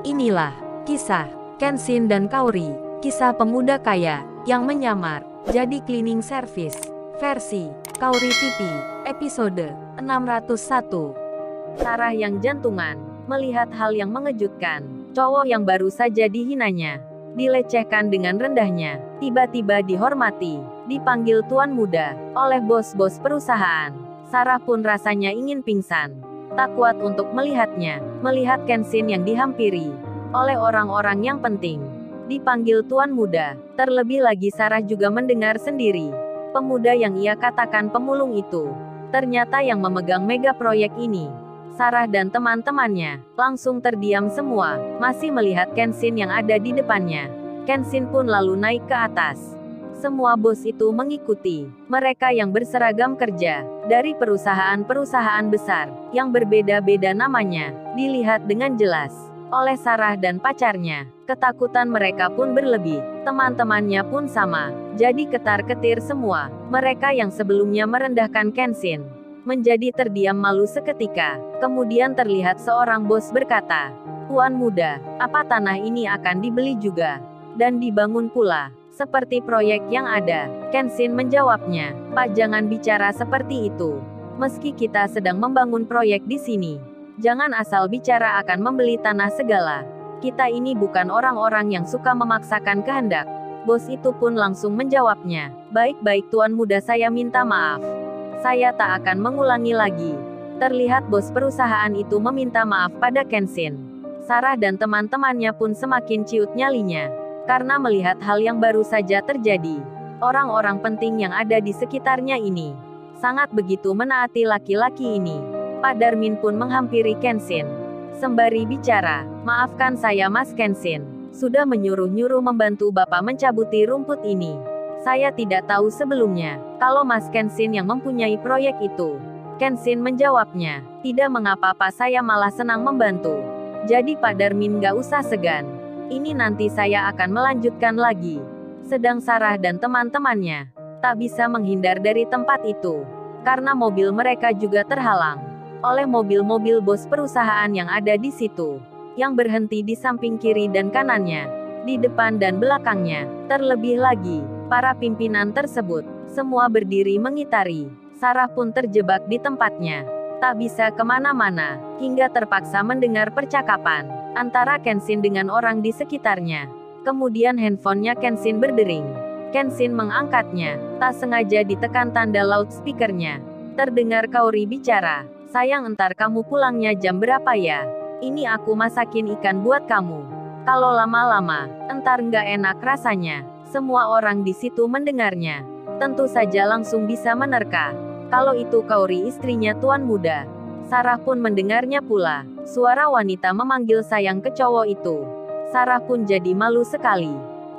Inilah kisah Kenshin dan Kaori, kisah pemuda kaya yang menyamar jadi cleaning service. Versi Kaori TV, episode 601. Sarah yang jantungan melihat hal yang mengejutkan. Cowok yang baru saja dihinanya, dilecehkan dengan rendahnya, tiba-tiba dihormati, dipanggil tuan muda oleh bos-bos perusahaan. Sarah pun rasanya ingin pingsan. Tak kuat untuk melihatnya, melihat Kenshin yang dihampiri oleh orang-orang yang penting, dipanggil tuan muda. Terlebih lagi Sarah juga mendengar sendiri, pemuda yang ia katakan pemulung itu, ternyata yang memegang mega proyek ini. Sarah dan teman-temannya langsung terdiam semua, masih melihat Kenshin yang ada di depannya. Kenshin pun lalu naik ke atas. Semua bos itu mengikuti. Mereka yang berseragam kerja dari perusahaan-perusahaan besar yang berbeda-beda namanya, dilihat dengan jelas oleh Sarah dan pacarnya. Ketakutan mereka pun berlebih. Teman-temannya pun sama. Jadi ketar-ketir semua. Mereka yang sebelumnya merendahkan Kenshin menjadi terdiam malu seketika. Kemudian terlihat seorang bos berkata, "Tuan muda, apa tanah ini akan dibeli juga dan dibangun pula seperti proyek yang ada?" Kenshin menjawabnya, "Pak, jangan bicara seperti itu. Meski kita sedang membangun proyek di sini, jangan asal bicara akan membeli tanah segala. Kita ini bukan orang-orang yang suka memaksakan kehendak." Bos itu pun langsung menjawabnya, "Baik-baik tuan muda, saya minta maaf. Saya tak akan mengulangi lagi." Terlihat bos perusahaan itu meminta maaf pada Kenshin. Sarah dan teman-temannya pun semakin ciut nyalinya karena melihat hal yang baru saja terjadi. Orang-orang penting yang ada di sekitarnya ini sangat begitu menaati laki-laki ini. Pak Darmin pun menghampiri Kenshin sembari bicara, "Maafkan saya Mas Kenshin, sudah menyuruh-nyuruh membantu Bapak mencabuti rumput ini. Saya tidak tahu sebelumnya kalau Mas Kenshin yang mempunyai proyek itu." Kenshin menjawabnya, "Tidak mengapa Pak, saya malah senang membantu. Jadi Pak Darmin gak usah segan. Ini nanti saya akan melanjutkan lagi." Sedang Sarah dan teman-temannya tak bisa menghindar dari tempat itu, karena mobil mereka juga terhalang oleh mobil-mobil bos perusahaan yang ada di situ, yang berhenti di samping kiri dan kanannya, di depan dan belakangnya. Terlebih lagi, para pimpinan tersebut semua berdiri mengitari. Sarah pun terjebak di tempatnya, tak bisa kemana-mana, hingga terpaksa mendengar percakapan antara Kenshin dengan orang di sekitarnya. Kemudian handphonenya Kenshin berdering. Kenshin mengangkatnya, tak sengaja ditekan tanda loudspeakernya. Terdengar Kaori bicara, "Sayang, entar kamu pulangnya jam berapa ya? Ini aku masakin ikan buat kamu. Kalau lama-lama, entar nggak enak rasanya." Semua orang di situ mendengarnya tentu saja langsung bisa menerka kalau itu Kaori, istrinya tuan muda. Sarah pun mendengarnya pula. Suara wanita memanggil sayang ke cowok itu. Sarah pun jadi malu sekali,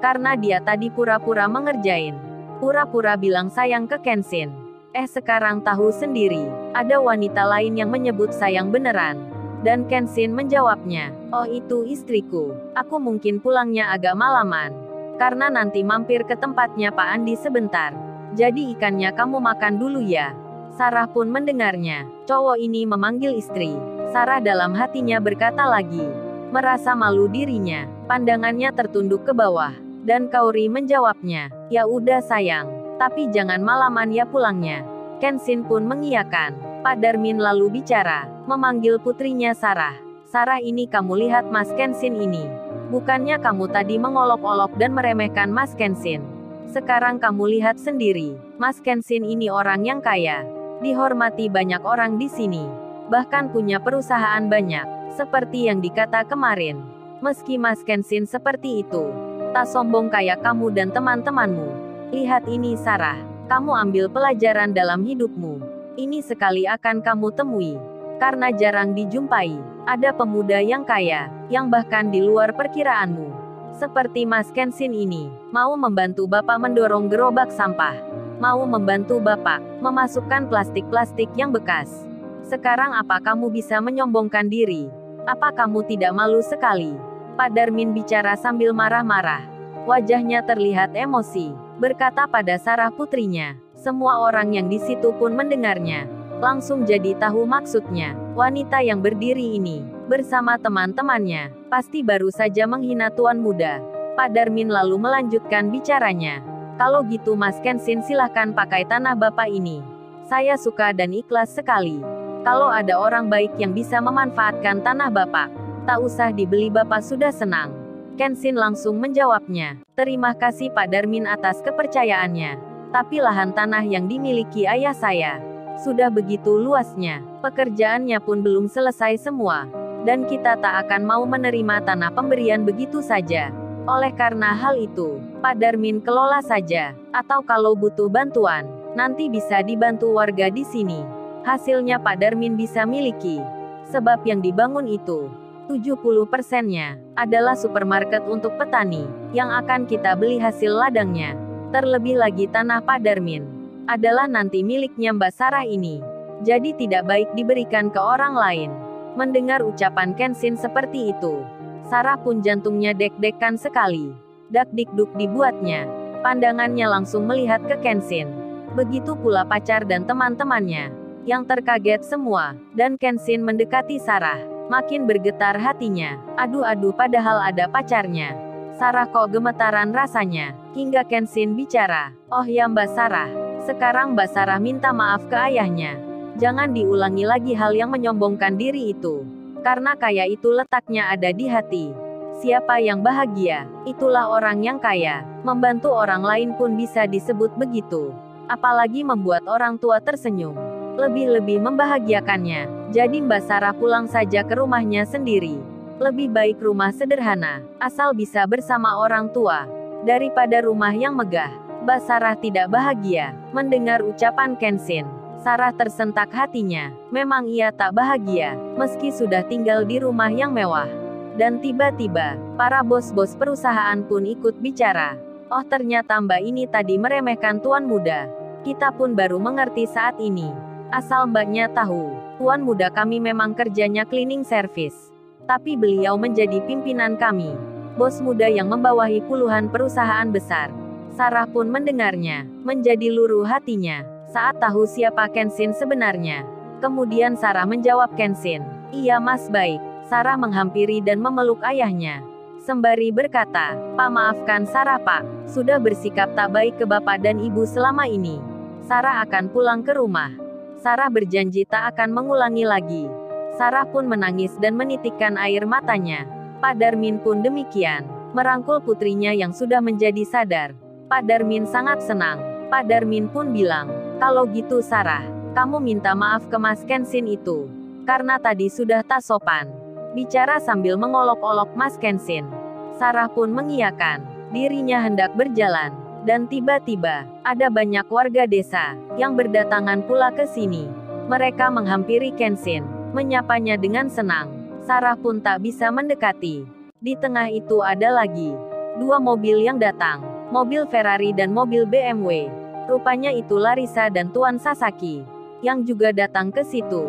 karena dia tadi pura-pura mengerjain, pura-pura bilang sayang ke Kenshin. Sekarang tahu sendiri, ada wanita lain yang menyebut sayang beneran. Dan Kenshin menjawabnya, "Oh, itu istriku. Aku mungkin pulangnya agak malaman, karena nanti mampir ke tempatnya Pak Andi sebentar. Jadi ikannya kamu makan dulu ya." Sarah pun mendengarnya. Cowok ini memanggil istri. Sarah dalam hatinya berkata lagi, merasa malu dirinya. Pandangannya tertunduk ke bawah. Dan Kaori menjawabnya, "Ya udah sayang, tapi jangan malaman ya pulangnya." Kenshin pun mengiyakan. Pak Darmin lalu bicara, memanggil putrinya Sarah. "Sarah, ini kamu lihat Mas Kenshin ini. Bukannya kamu tadi mengolok-olok dan meremehkan Mas Kenshin. Sekarang kamu lihat sendiri, Mas Kenshin ini orang yang kaya, dihormati banyak orang di sini, bahkan punya perusahaan banyak, seperti yang dikata kemarin. Meski Mas Kenshin seperti itu, tak sombong kayak kamu dan teman-temanmu. Lihat ini Sarah, kamu ambil pelajaran dalam hidupmu. Ini sekali akan kamu temui, karena jarang dijumpai ada pemuda yang kaya, yang bahkan di luar perkiraanmu, seperti Mas Kenshin ini, mau membantu Bapak mendorong gerobak sampah, mau membantu Bapak memasukkan plastik-plastik yang bekas. Sekarang apa kamu bisa menyombongkan diri? Apa kamu tidak malu sekali?" Pak Darmin bicara sambil marah-marah. Wajahnya terlihat emosi, berkata pada Sarah putrinya. Semua orang yang di situ pun mendengarnya. langsung jadi tahu maksudnya. Wanita yang berdiri ini, bersama teman-temannya, pasti baru saja menghina tuan muda. Pak Darmin lalu melanjutkan bicaranya. Kalau gitu Mas Kenshin silahkan pakai tanah Bapak ini. Saya suka dan ikhlas sekali. Kalau ada orang baik yang bisa memanfaatkan tanah Bapak, tak usah dibeli Bapak sudah senang. Kenshin langsung menjawabnya. Terima kasih Pak Darmin atas kepercayaannya. Tapi lahan tanah yang dimiliki ayah saya sudah begitu luasnya. Pekerjaannya pun belum selesai semua. Dan kita tak akan mau menerima tanah pemberian begitu saja. Oleh karena hal itu, Pak Darmin kelola saja. Atau kalau butuh bantuan, nanti bisa dibantu warga di sini. Hasilnya Pak Darmin bisa miliki. Sebab yang dibangun itu, 70%-nya adalah supermarket untuk petani, yang akan kita beli hasil ladangnya. Terlebih lagi tanah Pak Darmin adalah nanti miliknya Mbak Sarah ini. Jadi tidak baik diberikan ke orang lain. Mendengar ucapan Kenshin seperti itu, Sarah pun jantungnya dek-dekan sekali. Dak-dikduk dibuatnya. Pandangannya langsung melihat ke Kenshin. Begitu pula pacar dan teman-temannya, yang terkaget semua. Dan Kenshin mendekati Sarah. Makin bergetar hatinya. Aduh padahal ada pacarnya. Sarah kok gemetaran rasanya. Hingga Kenshin bicara. Oh ya Mbak Sarah. Sekarang Mbak Sarah minta maaf ke ayahnya. Jangan diulangi lagi hal yang menyombongkan diri itu. Karena kaya itu letaknya ada di hati. Siapa yang bahagia, itulah orang yang kaya. Membantu orang lain pun bisa disebut begitu. Apalagi membuat orang tua tersenyum. Lebih-lebih membahagiakannya. Jadi Mbak Sarah pulang saja ke rumahnya sendiri. Lebih baik rumah sederhana, asal bisa bersama orang tua, daripada rumah yang megah. Mbak Sarah tidak bahagia mendengar ucapan Kenshin. Sarah tersentak hatinya. Memang ia tak bahagia, meski sudah tinggal di rumah yang mewah. Dan tiba-tiba, para bos-bos perusahaan pun ikut bicara. Oh ternyata Mbak ini tadi meremehkan tuan muda. Kita pun baru mengerti saat ini. Asal Mbaknya tahu, tuan muda kami memang kerjanya cleaning service. Tapi beliau menjadi pimpinan kami. Bos muda yang membawahi puluhan perusahaan besar. Sarah pun mendengarnya, menjadi luruh hatinya, saat tahu siapa Kenshin sebenarnya. Kemudian Sarah menjawab Kenshin. Iya mas baik. Sarah menghampiri dan memeluk ayahnya. Sembari berkata, Pak maafkan Sarah Pak, sudah bersikap tak baik ke Bapak dan Ibu selama ini. Sarah akan pulang ke rumah. Sarah berjanji tak akan mengulangi lagi. Sarah pun menangis dan menitikkan air matanya. Pak Darmin pun demikian, merangkul putrinya yang sudah menjadi sadar. Pak Darmin sangat senang. Pak Darmin pun bilang, kalau gitu Sarah, kamu minta maaf ke Mas Kenshin itu. Karena tadi sudah tak sopan. Bicara sambil mengolok-olok Mas Kenshin. Sarah pun mengiyakan. Dirinya hendak berjalan. Dan tiba-tiba, ada banyak warga desa, yang berdatangan pula ke sini. Mereka menghampiri Kenshin, menyapanya dengan senang. Sarah pun tak bisa mendekati. Di tengah itu ada lagi dua mobil yang datang. Mobil Ferrari dan mobil BMW. Rupanya itu Larissa dan Tuan Sasaki, yang juga datang ke situ.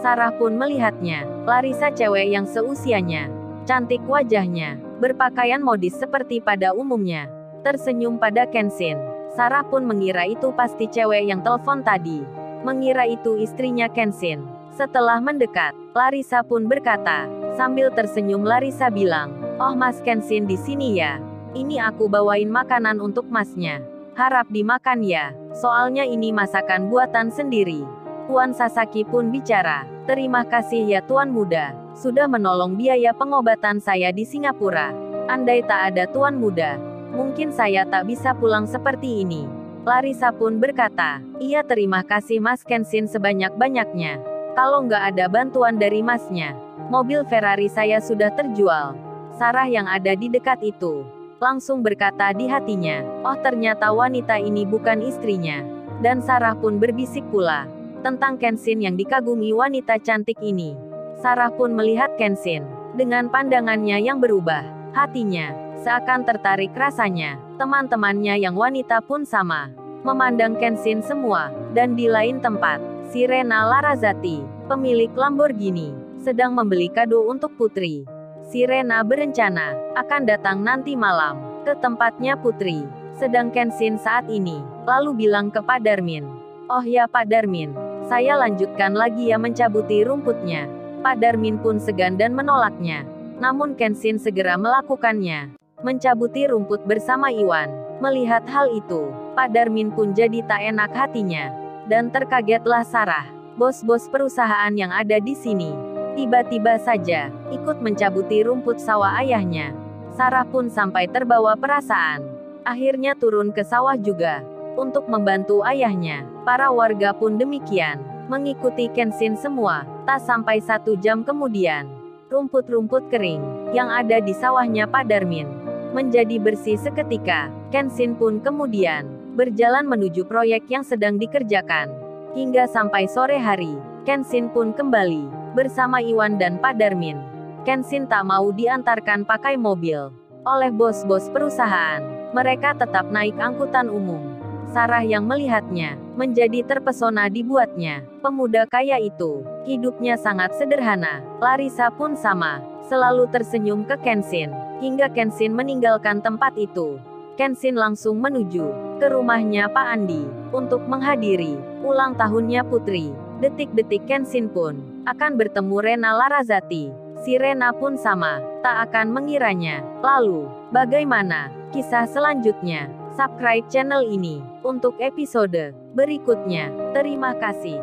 Sarah pun melihatnya. Larissa cewek yang seusianya. Cantik wajahnya. Berpakaian modis seperti pada umumnya. Tersenyum pada Kenshin. Sarah pun mengira itu pasti cewek yang telepon tadi. Mengira itu istrinya Kenshin. Setelah mendekat, Larissa pun berkata. Sambil tersenyum Larissa bilang, oh Mas Kenshin di sini ya. Ini aku bawain makanan untuk masnya. Harap dimakan ya. Soalnya ini masakan buatan sendiri. Tuan Sasaki pun bicara. Terima kasih ya Tuan muda. Sudah menolong biaya pengobatan saya di Singapura. Andai tak ada Tuan muda, mungkin saya tak bisa pulang seperti ini. Larissa pun berkata. Iya terima kasih Mas Kenshin sebanyak-banyaknya. Kalau nggak ada bantuan dari masnya, mobil Ferrari saya sudah terjual. Sarah yang ada di dekat itu langsung berkata di hatinya, oh ternyata wanita ini bukan istrinya. Dan Sarah pun berbisik pula tentang Kenshin yang dikagumi wanita cantik ini. Sarah pun melihat Kenshin dengan pandangannya yang berubah. Hatinya seakan tertarik rasanya. Teman-temannya yang wanita pun sama, memandang Kenshin semua. Dan di lain tempat, Sirena Larrazati, pemilik Lamborghini, sedang membeli kado untuk putri. Sirena berencana akan datang nanti malam ke tempatnya putri. Sedang Kenshin saat ini lalu bilang ke Pak Darmin. Oh ya Pak Darmin, Saya lanjutkan lagi ya mencabuti rumputnya. Pak Darmin pun segan dan menolaknya. Namun Kenshin segera melakukannya. Mencabuti rumput bersama Iwan. Melihat hal itu, Pak Darmin pun jadi tak enak hatinya. Dan terkagetlah Sarah. Bos-bos perusahaan yang ada di sini. Tiba-tiba saja, ikut mencabuti rumput sawah ayahnya. Sarah pun sampai terbawa perasaan. Akhirnya turun ke sawah juga. Untuk membantu ayahnya. Para warga pun demikian. Mengikuti Kenshin semua. Tak sampai 1 jam kemudian. Rumput-rumput kering, yang ada di sawahnya Pak Darmin, menjadi bersih seketika. Kenshin pun kemudian, berjalan menuju proyek yang sedang dikerjakan. Hingga sampai sore hari, Kenshin pun kembali, bersama Iwan dan Pak Darmin. Kenshin tak mau diantarkan pakai mobil oleh bos-bos perusahaan. Mereka tetap naik angkutan umum. Sarah yang melihatnya, menjadi terpesona dibuatnya. Pemuda kaya itu, hidupnya sangat sederhana. Larissa pun sama, selalu tersenyum ke Kenshin. Hingga Kenshin meninggalkan tempat itu. Kenshin langsung menuju ke rumahnya Pak Andi, untuk menghadiri ulang tahunnya putri. Detik-detik Kenshin pun akan bertemu Rena Larrazati. Si Rena pun sama, tak akan mengiranya. Lalu, bagaimana kisah selanjutnya? Subscribe channel ini untuk episode berikutnya. Terima kasih.